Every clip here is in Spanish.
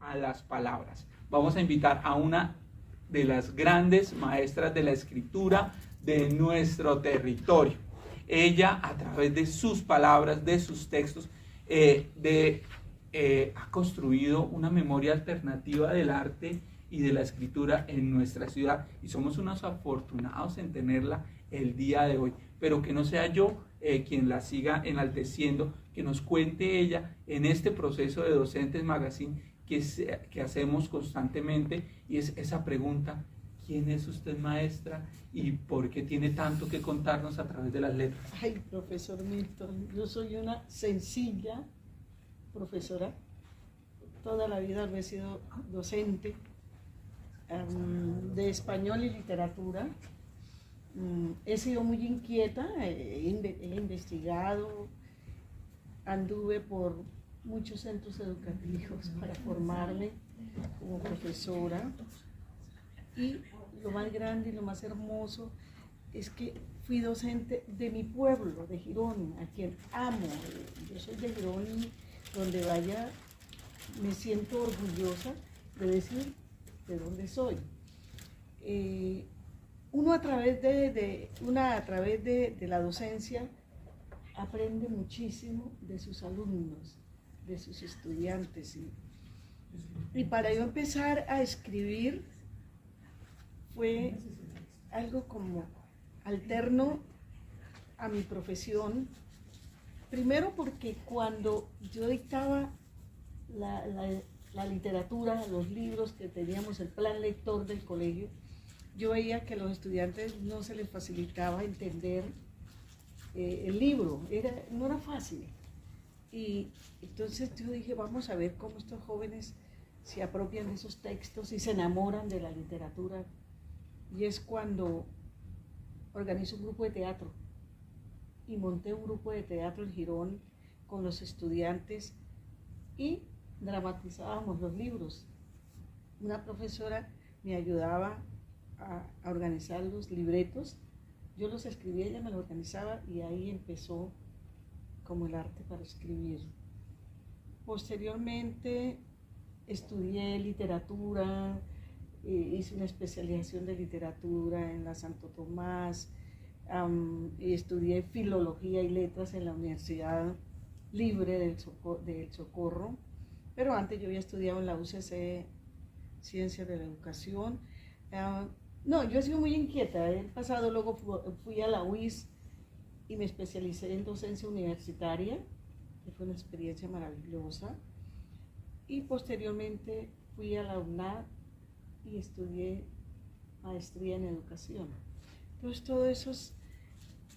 a las palabras. Vamos a invitar a una de las grandes maestras de la escritura de nuestro territorio. Ella, a través de sus palabras, de sus textos, ha construido una memoria alternativa del arte y de la escritura en nuestra ciudad, y somos unos afortunados en tenerla el día de hoy. Pero que no sea yo quien la siga enalteciendo, que nos cuente ella en este proceso de Docentes Magazine que hacemos constantemente, y es esa pregunta: ¿quién es usted, maestra, y por qué tiene tanto que contarnos a través de las letras? Ay, profesor Milton, yo soy una sencilla profesora. Toda la vida he sido docente de español y literatura. He sido muy inquieta, he investigado, anduve por muchos centros educativos para formarme como profesora, y lo más grande y lo más hermoso es que fui docente de mi pueblo, de Girón, a quien amo. Yo soy de Girón, donde vaya me siento orgullosa de decir de dónde soy. Uno a través de la docencia aprende muchísimo de sus alumnos, de sus estudiantes, y para yo empezar a escribir fue algo como alterno a mi profesión. Primero porque cuando yo dictaba la literatura, los libros que teníamos, el plan lector del colegio, yo veía que a los estudiantes no se les facilitaba entender el libro, no era fácil. Y entonces yo dije, vamos a ver cómo estos jóvenes se apropian de esos textos y se enamoran de la literatura. Y es cuando organizo un grupo de teatro, y monté un grupo de teatro en Girón con los estudiantes, y dramatizábamos los libros. Una profesora me ayudaba a organizar los libretos, yo los escribía, ella me los organizaba, y ahí empezó como el arte para escribir. Posteriormente estudié literatura, hice una especialización de literatura en la Santo Tomás, y estudié filología y letras en la Universidad Libre del Socorro, pero antes yo había estudiado en la UCC Ciencias de la Educación. No, yo he sido muy inquieta. El pasado luego fui a la UIS y me especialicé en docencia universitaria, que fue una experiencia maravillosa, y posteriormente fui a la UNAD y estudié maestría en educación. Entonces todos esos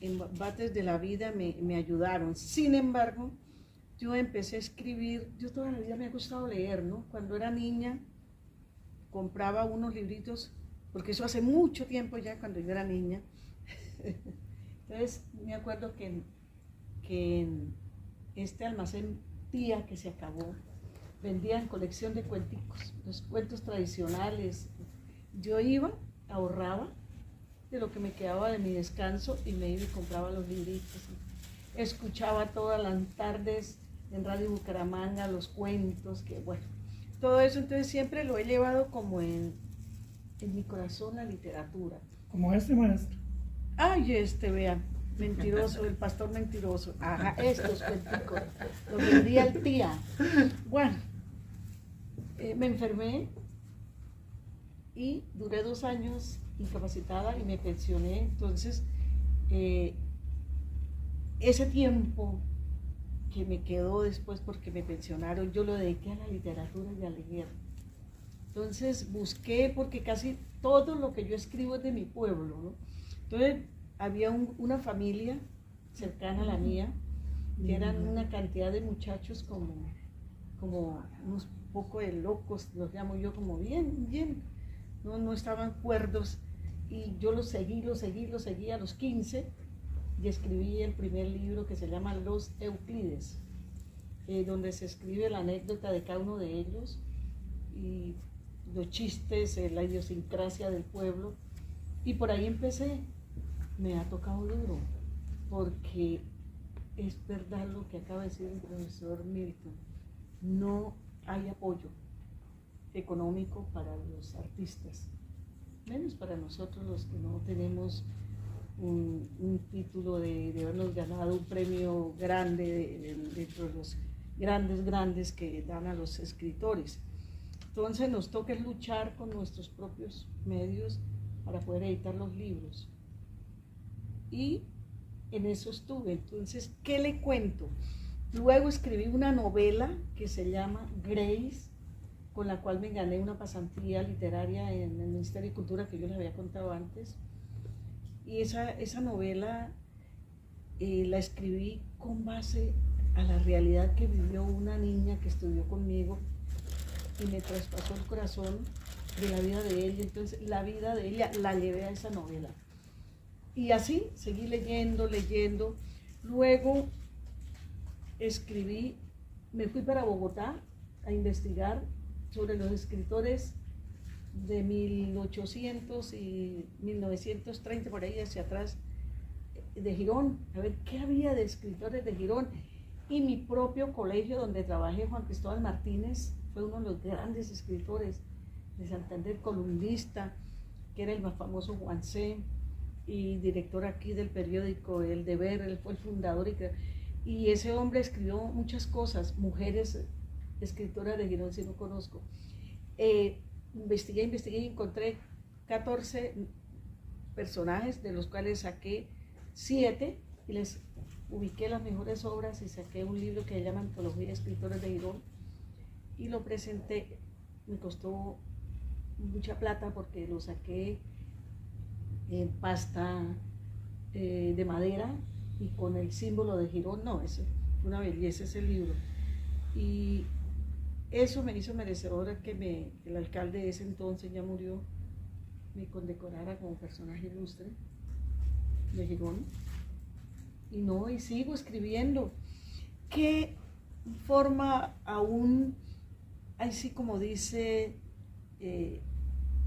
embates de la vida me ayudaron. Sin embargo, yo empecé a escribir. Yo toda la vida me ha gustado leer, ¿no? Cuando era niña compraba unos libritos, porque eso hace mucho tiempo ya, cuando yo era niña. Entonces me acuerdo que en este almacén Tía, que se acabó, vendían colección de cuenticos, los cuentos tradicionales. Yo iba, ahorraba de lo que me quedaba de mi descanso y me iba y compraba los libritos. Escuchaba todas las tardes en Radio Bucaramanga los cuentos, que bueno, todo eso. Entonces siempre lo he llevado como en mi corazón, la literatura. Como este maestro. Ay, vean, mentiroso, el pastor mentiroso. Ajá, estos cuenticos, los vendía el Tía. Bueno, me enfermé y duré 2 años incapacitada y me pensioné. Entonces, ese tiempo que me quedó después, porque me pensionaron, yo lo dediqué a la literatura y a leer. Entonces busqué, porque casi todo lo que yo escribo es de mi pueblo, ¿no? Entonces había una familia cercana a la mía, que eran una cantidad de muchachos como unos poco de locos, los llamo yo, como bien, no estaban cuerdos, y yo los seguí a los 15, y escribí el primer libro, que se llama Los Euclides, donde se escribe la anécdota de cada uno de ellos, y los chistes, la idiosincrasia del pueblo, y por ahí empecé. Me ha tocado duro, porque es verdad lo que acaba de decir el profesor Milton, no hay apoyo. económico para los artistas, menos para nosotros los que no tenemos un título de habernos ganado un premio grande dentro de los grandes que dan a los escritores. Entonces nos toca luchar con nuestros propios medios para poder editar los libros. Y en eso estuve. Entonces, ¿qué le cuento? Luego escribí una novela que se llama Grace, con la cual me gané una pasantía literaria en el Ministerio de Cultura que yo les había contado antes. Y esa novela la escribí con base a la realidad que vivió una niña que estudió conmigo y me traspasó el corazón de la vida de ella. Entonces la vida de ella la llevé a esa novela. Y así seguí leyendo. Luego me fui para Bogotá a investigar sobre los escritores de 1800 y 1930, por ahí hacia atrás, de Girón, a ver qué había de escritores de Girón. Y mi propio colegio donde trabajé, Juan Cristóbal Martínez, fue uno de los grandes escritores de Santander, columnista, que era el más famoso Juan C., y director aquí del periódico El Deber. Él fue el fundador y ese hombre escribió muchas cosas. Mujeres escritoras de Girón, si no conozco. Investigué y encontré 14 personajes, de los cuales saqué 7 y les ubiqué las mejores obras y saqué un libro que se llama Antología de Escritores de Girón y lo presenté. Me costó mucha plata porque lo saqué en pasta de madera y con el símbolo de Girón. No, eso fue una belleza ese libro. Y eso me hizo merecedora que el alcalde de ese entonces, ya murió, me condecorara como personaje ilustre de Girón. Y sigo escribiendo. ¿Qué forma aún, así como dice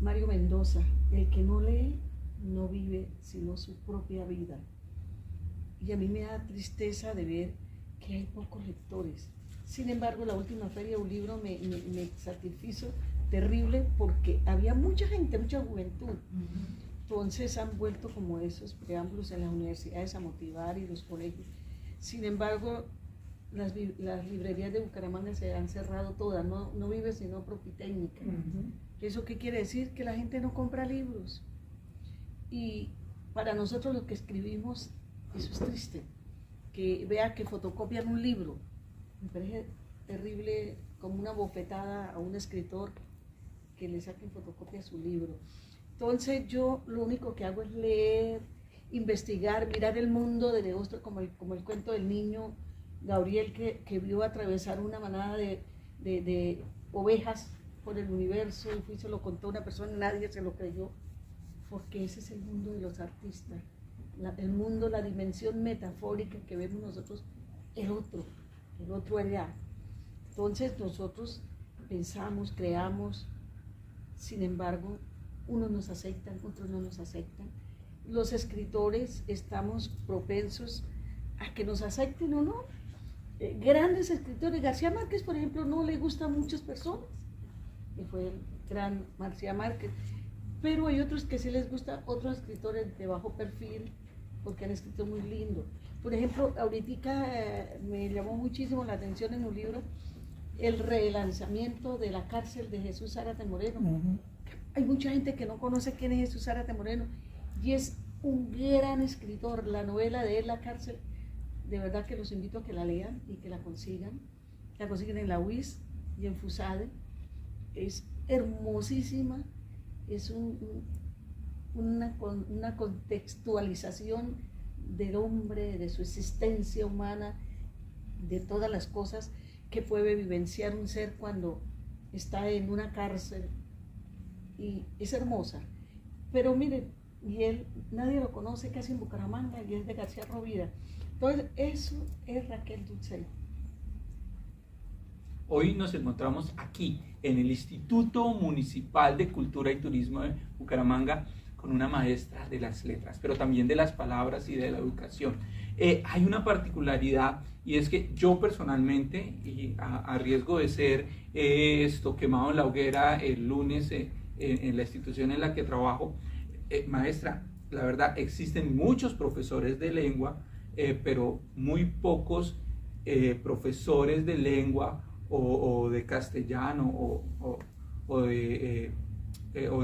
Mario Mendoza, el que no lee no vive sino su propia vida? Y a mí me da tristeza de ver que hay pocos lectores. Sin embargo, la última feria de un libro me satisfizo terrible porque había mucha gente, mucha juventud. Entonces han vuelto como esos preámbulos en las universidades a motivar y los colegios. Sin embargo, las librerías de Bucaramanga se han cerrado todas, no vive sino propitécnica. ¿Eso qué quiere decir? Que la gente no compra libros. Y para nosotros los que escribimos, eso es triste. Que vea que fotocopian un libro. Me parece terrible, como una bofetada a un escritor que le saquen fotocopia a su libro. Entonces yo lo único que hago es leer, investigar, mirar el mundo de negocio, como el cuento del niño Gabriel que vio atravesar una manada de ovejas por el universo y se lo contó a una persona y nadie se lo creyó, porque ese es el mundo de los artistas, el mundo, la dimensión metafórica que vemos nosotros, el otro allá. Entonces nosotros pensamos, creamos, sin embargo, unos nos aceptan, otros no nos aceptan. Los escritores estamos propensos a que nos acepten o no. Grandes escritores, García Márquez, por ejemplo, no le gusta a muchas personas, y fue el gran García Márquez, pero hay otros que sí les gusta, otros escritores de bajo perfil, porque han escrito muy lindo. Por ejemplo, ahorita me llamó muchísimo la atención en un libro el relanzamiento de La cárcel de Jesús Zárate Moreno. Hay mucha gente que no conoce quién es Jesús Zárate Moreno y es un gran escritor. La novela de él, La cárcel, de verdad que los invito a que la lean y que la consigan. La consiguen en la UIS y en FUSADE. Es hermosísima, es una contextualización del hombre, de su existencia humana, de todas las cosas que puede vivenciar un ser cuando está en una cárcel, y es hermosa. Pero miren, y él, nadie lo conoce casi en Bucaramanga, y es de García Rovira. Entonces, eso es Raquel Dulcey. Hoy nos encontramos aquí, en el Instituto Municipal de Cultura y Turismo de Bucaramanga, con una maestra de las letras, pero también de las palabras y de la educación. Hay una particularidad, y es que yo personalmente, y a riesgo de ser quemado en la hoguera el lunes en la institución en la que trabajo, maestra, la verdad existen muchos profesores de lengua, pero muy pocos profesores de lengua o de castellano o de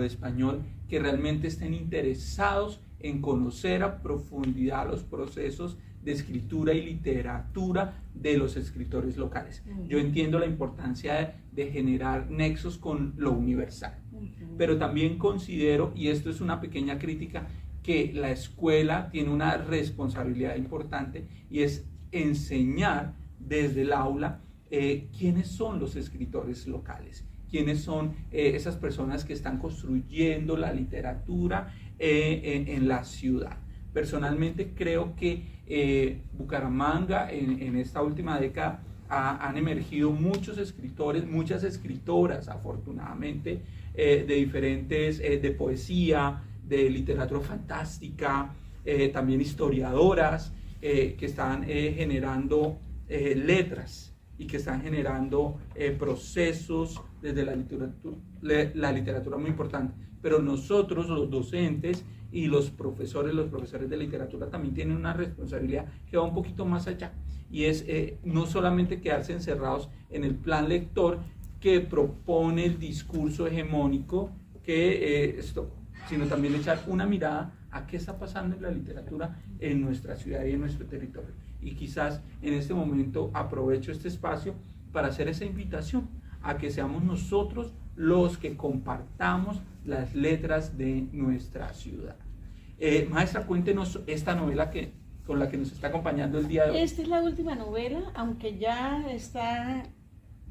español que realmente estén interesados en conocer a profundidad los procesos de escritura y literatura de los escritores locales. Yo entiendo la importancia de generar nexos con lo universal, pero también considero, y esto es una pequeña crítica, que la escuela tiene una responsabilidad importante, y es enseñar desde el aula quiénes son los escritores locales, quiénes son esas personas que están construyendo la literatura en la ciudad. Personalmente creo que Bucaramanga en esta última década han emergido muchos escritores, muchas escritoras, afortunadamente, de diferentes, de poesía, de literatura fantástica, también historiadoras, que están generando letras y que están generando procesos desde la literatura muy importante. Pero nosotros, los docentes y los profesores de literatura, también tienen una responsabilidad que va un poquito más allá, y es no solamente quedarse encerrados en el plan lector que propone el discurso hegemónico, sino también echar una mirada a qué está pasando en la literatura en nuestra ciudad y en nuestro territorio. Y quizás en este momento aprovecho este espacio para hacer esa invitación a que seamos nosotros los que compartamos las letras de nuestra ciudad. Maestra, cuéntenos esta novela con la que nos está acompañando el día de hoy. Esta es la última novela, aunque ya está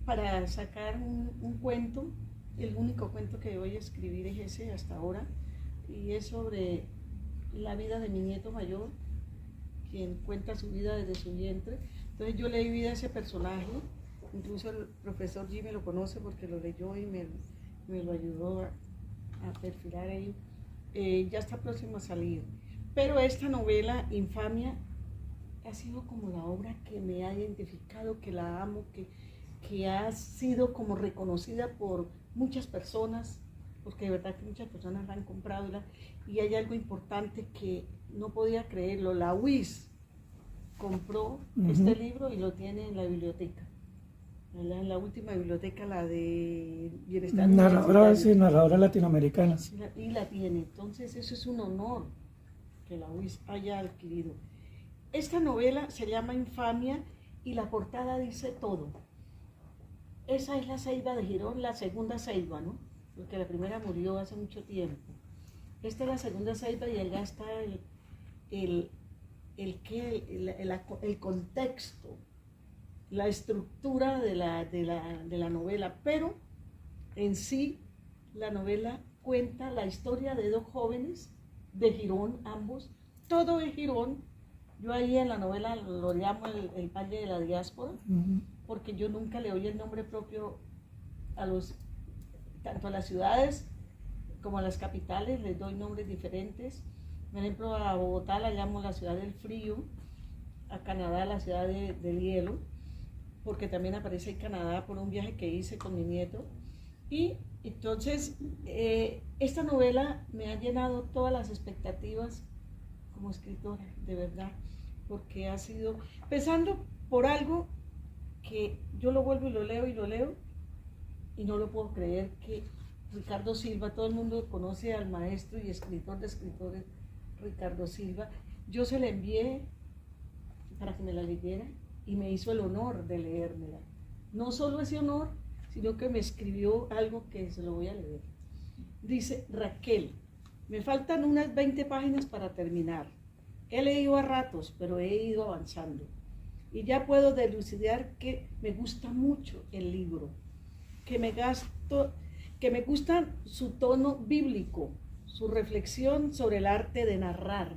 para sacar un cuento. El único cuento que voy a escribir es ese hasta ahora, y es sobre la vida de mi nieto mayor, quien cuenta su vida desde su vientre. Entonces yo leí vida a ese personaje, incluso el profesor G me lo conoce porque lo leyó y me lo ayudó a perfilar ahí. Ya está próximo a salir, pero esta novela, Infamia, ha sido como la obra que me ha identificado, que la amo, que ha sido como reconocida por muchas personas, porque de verdad que muchas personas la han comprado, y hay algo importante que no podía creerlo. La UIS compró este libro y lo tiene en la biblioteca, en la última biblioteca, la de Bienestar narradora latinoamericana. Y la tiene. Entonces eso es un honor que la UIS haya adquirido. Esta novela se llama Infamia y la portada dice todo. Esa es la Ceiba de Girón, la segunda Ceiba, ¿no? Porque la primera murió hace mucho tiempo. Esta es la segunda Ceiba, y allá está el contexto, la estructura de la novela, pero en sí la novela cuenta la historia de dos jóvenes de Girón, ambos, todo es Girón. Yo ahí en la novela lo llamo el Valle de la Diáspora, porque yo nunca le oí el nombre propio tanto a las ciudades como a las capitales, les doy nombres diferentes. Por ejemplo, a Bogotá la llamo la ciudad del frío, a Canadá la ciudad del hielo, porque también aparece en Canadá por un viaje que hice con mi nieto. Y entonces esta novela me ha llenado todas las expectativas como escritora, de verdad, porque ha sido, pensando por algo que yo lo vuelvo y lo leo y no lo puedo creer, que Ricardo Silva, todo el mundo conoce al maestro y escritor de escritores Ricardo Silva. Yo se la envié para que me la leyera y me hizo el honor de leérmela. No solo ese honor, sino que me escribió algo que se lo voy a leer. Dice: Raquel, me faltan unas 20 páginas para terminar. He leído a ratos, pero he ido avanzando. Y ya puedo dilucidar que me gusta mucho el libro, que me gusta su tono bíblico, su reflexión sobre el arte de narrar,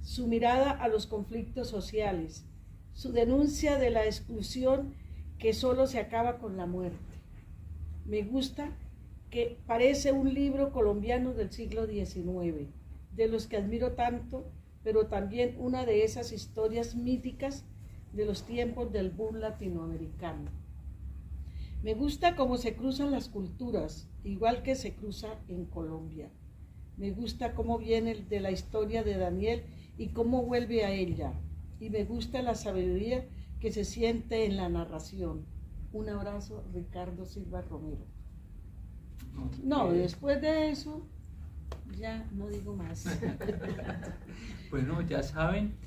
su mirada a los conflictos sociales, su denuncia de la exclusión que solo se acaba con la muerte. Me gusta que parece un libro colombiano del siglo XIX, de los que admiro tanto, pero también una de esas historias míticas de los tiempos del boom latinoamericano. Me gusta cómo se cruzan las culturas, igual que se cruza en Colombia. Me gusta cómo viene de la historia de Daniel y cómo vuelve a ella. Y me gusta la sabiduría que se siente en la narración. Un abrazo, Ricardo Silva Romero. No, después de eso, ya no digo más. Bueno, ya saben,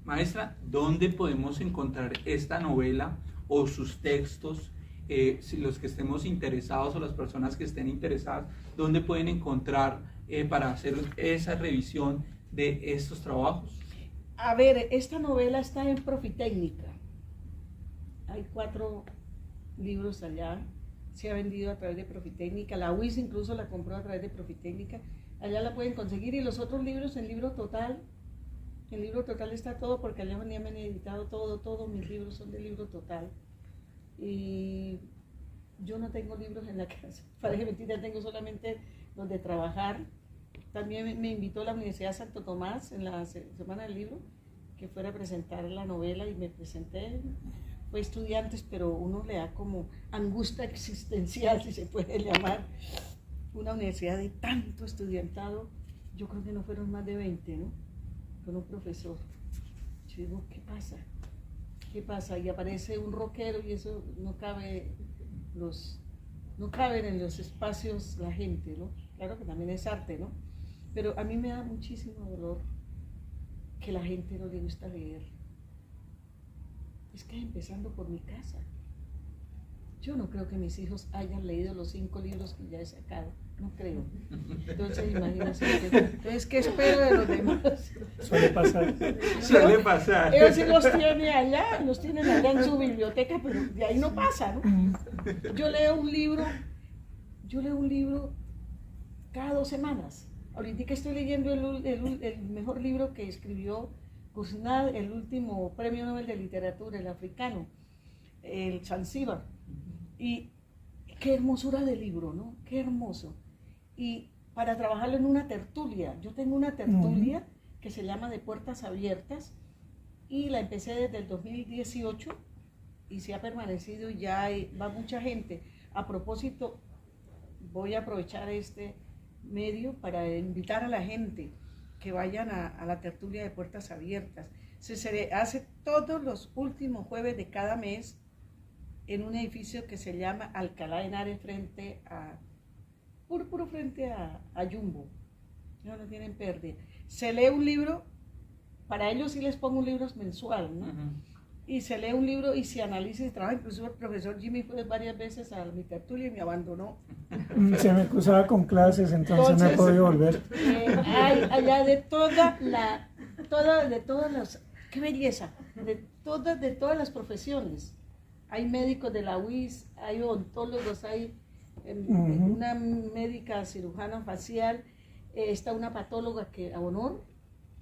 maestra, ¿dónde podemos encontrar esta novela o sus textos? Si los que estemos interesados o las personas que estén interesadas, ¿dónde pueden encontrar para hacer esa revisión de estos trabajos? A ver, esta novela está en Profitécnica. Hay 4 libros allá. Se ha vendido a través de Profitécnica. La UIS incluso la compró a través de Profitécnica. Allá la pueden conseguir. Y los otros libros en Libro Total. En Libro Total está todo, porque allá me han editado todo. Todos mis libros son de Libro Total. Y yo no tengo libros en la casa. Parece mentira, tengo solamente los de trabajar. También me invitó a la Universidad de Santo Tomás en la Semana del Libro, que fuera a presentar la novela, y me presenté. Fue estudiantes, pero uno le da como angustia existencial, si se puede llamar. Una universidad de tanto estudiantado, yo creo que no fueron más de 20, ¿no? Con un profesor. Yo digo, ¿qué pasa? ¿Qué pasa? Y aparece un rockero y eso no caben en los espacios la gente, ¿no? Claro que también es arte, ¿no? Pero a mí me da muchísimo dolor que la gente no le gusta leer. Es que empezando por mi casa. Yo no creo que mis hijos hayan leído los 5 libros que ya he sacado. No creo. Entonces, imagínense. Entonces, ¿qué espero de los demás? Suele pasar. Suele pasar. Ellos sí los tienen allá en su biblioteca, pero de ahí no pasa, ¿no? Yo leo un libro cada 2 semanas. Ahorita estoy leyendo el mejor libro que escribió Gusnad, el último premio Nobel de Literatura, el africano, el Zanzíbar. Y qué hermosura de libro, ¿no? Qué hermoso. Y para trabajarlo en una tertulia, yo tengo una tertulia que se llama De Puertas Abiertas y la empecé desde el 2018 y se ha permanecido y ya va mucha gente. A propósito, voy a aprovechar este medio para invitar a la gente que vayan a la tertulia de Puertas Abiertas. Se hace todos los últimos jueves de cada mes en un edificio que se llama Alcalá de Henares, frente a Jumbo. No tienen pérdida. Se lee un libro, para ellos sí les pongo un libro mensual, ¿no? Y se lee un libro y se analiza y trabaja. Incluso el profesor Jimmy fue varias veces a mi tertulia y me abandonó. Se me cruzaba con clases, entonces no he podido volver. Hay allá de todas las, qué belleza, de todas las profesiones. Hay médicos de la UIS, hay odontólogos, hay una médica cirujana facial, está una patóloga que a honor,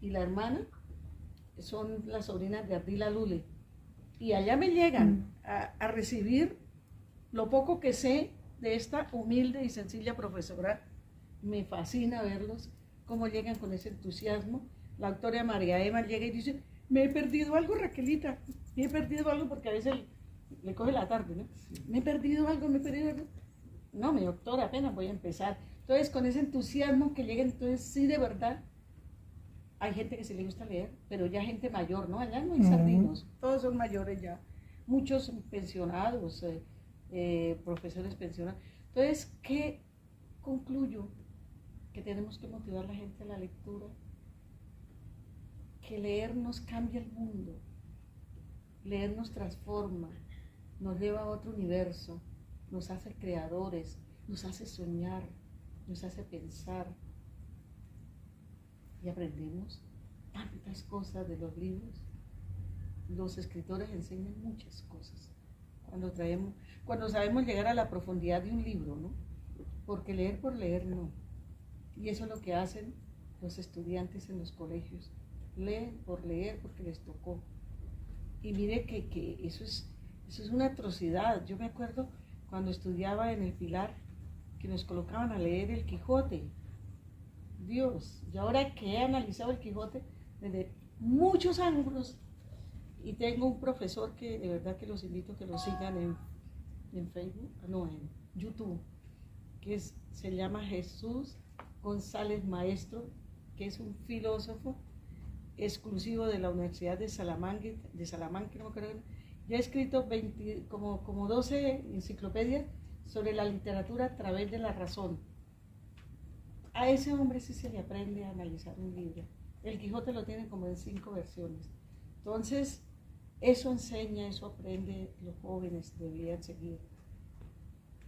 y la hermana son las sobrinas de Ardila Lule. Y allá me llegan a recibir lo poco que sé de esta humilde y sencilla profesora. Me fascina verlos, cómo llegan con ese entusiasmo. La doctora María Emma llega y dice, me he perdido algo, Raquelita, me he perdido algo, porque a veces le coge la tarde, ¿no? Me he perdido algo. No, mi doctora, apenas voy a empezar. Entonces, con ese entusiasmo que llegan, entonces sí, de verdad, hay gente que sí le gusta leer, pero ya gente mayor, ¿no? Allá no hay sardinos, todos son mayores ya, muchos pensionados, profesores pensionados. Entonces, ¿qué concluyo? Que tenemos que motivar a la gente a la lectura, que leer nos cambia el mundo, leer nos transforma, nos lleva a otro universo, nos hace creadores, nos hace soñar, nos hace pensar. Y aprendemos tantas cosas de los libros. Los escritores enseñan muchas cosas cuando sabemos llegar a la profundidad de un libro, ¿no? Porque leer por leer no. Y eso es lo que hacen los estudiantes en los colegios. Leen por leer porque les tocó. Y mire que eso es una atrocidad. Yo me acuerdo cuando estudiaba en el Pilar que nos colocaban a leer el Quijote. Dios. Y ahora que he analizado el Quijote desde muchos ángulos, y tengo un profesor que de verdad que los invito a que lo sigan en Facebook, no, en YouTube, que se llama Jesús González Maestro, que es un filósofo exclusivo de la Universidad de Salamanca, no me acuerdo. Ya ha escrito como 12 enciclopedias sobre la literatura a través de la razón. A ese hombre sí se le aprende a analizar un libro. El Quijote lo tiene como en 5 versiones. Entonces, eso enseña, eso aprende, los jóvenes deberían seguir.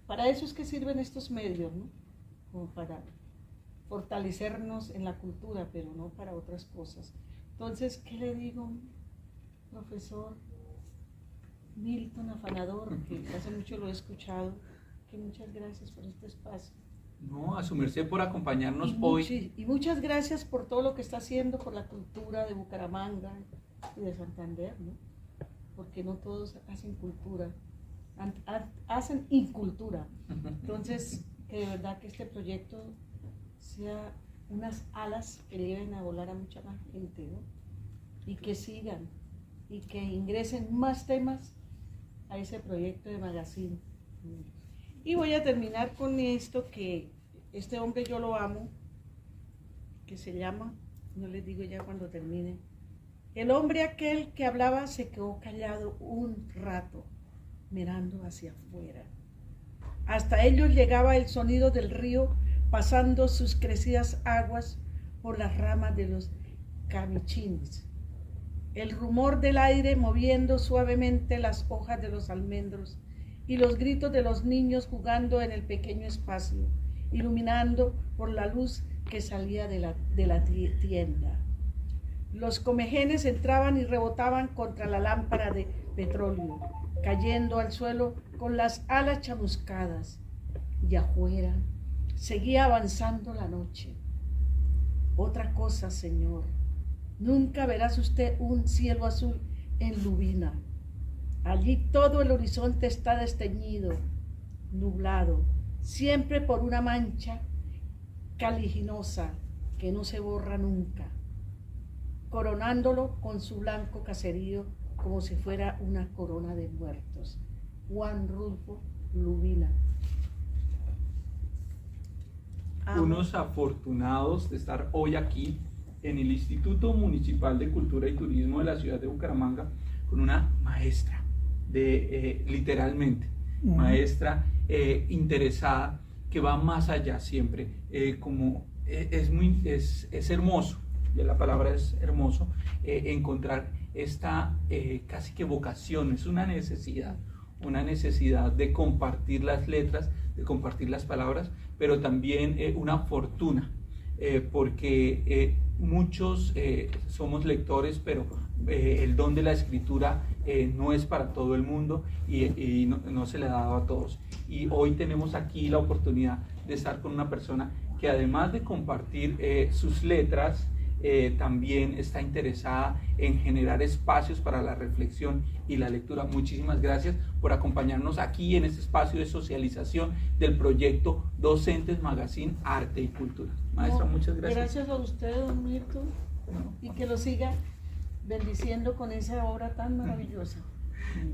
Para eso es que sirven estos medios, ¿no? Como para fortalecernos en la cultura, pero no para otras cosas. Entonces, ¿qué le digo, profesor Milton Afanador, que hace mucho lo he escuchado, que muchas gracias por este espacio? No, a su merced por acompañarnos hoy. Y muchas gracias por todo lo que está haciendo por la cultura de Bucaramanga y de Santander, ¿no? Porque no todos hacen cultura, hacen incultura. Entonces, que de verdad que este proyecto sea unas alas que lleven a volar a mucha más gente, ¿no? Y que sigan, y que ingresen más temas a ese proyecto de magazine. Y voy a terminar con esto, que este hombre yo lo amo, que se llama, no les digo ya cuando termine, el hombre aquel que hablaba se quedó callado un rato, mirando hacia afuera. Hasta ellos llegaba el sonido del río pasando sus crecidas aguas por las ramas de los camichines, el rumor del aire moviendo suavemente las hojas de los almendros y los gritos de los niños jugando en el pequeño espacio, iluminando por la luz que salía de la tienda. Los comejenes entraban y rebotaban contra la lámpara de petróleo, cayendo al suelo con las alas chamuscadas. Y afuera seguía avanzando la noche. Otra cosa, Señor, nunca verás usted un cielo azul en Lubina. Allí todo el horizonte está desteñido, nublado, siempre por una mancha caliginosa que no se borra nunca, coronándolo con su blanco caserío como si fuera una corona de muertos. Juan Rulfo Lubina. Unos afortunados de estar hoy aquí en el Instituto Municipal de Cultura y Turismo de la ciudad de Bucaramanga con una maestra, literalmente, maestra interesada, que va más allá siempre, es hermoso, ya la palabra es hermoso, encontrar esta casi que vocación, es una necesidad de compartir las letras, de compartir las palabras, pero también una fortuna, porque muchos somos lectores, pero el don de la escritura no es para todo el mundo y no se le ha dado a todos. Y hoy tenemos aquí la oportunidad de estar con una persona que, además de compartir sus letras, también está interesada en generar espacios para la reflexión y la lectura. Muchísimas gracias por acompañarnos aquí en este espacio de socialización del proyecto Docentes Magazine Arte y Cultura. Maestra, muchas gracias. Gracias a usted, don Milton, y que lo siga bendiciendo con esa obra tan maravillosa.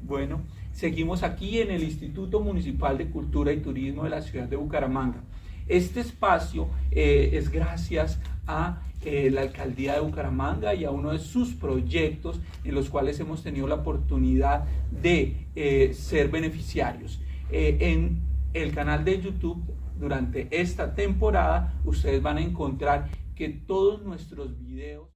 Bueno, seguimos aquí en el Instituto Municipal de Cultura y Turismo de la ciudad de Bucaramanga. Este espacio es gracias a la Alcaldía de Bucaramanga y a uno de sus proyectos en los cuales hemos tenido la oportunidad de ser beneficiarios. En el canal de YouTube, durante esta temporada, ustedes van a encontrar que todos nuestros videos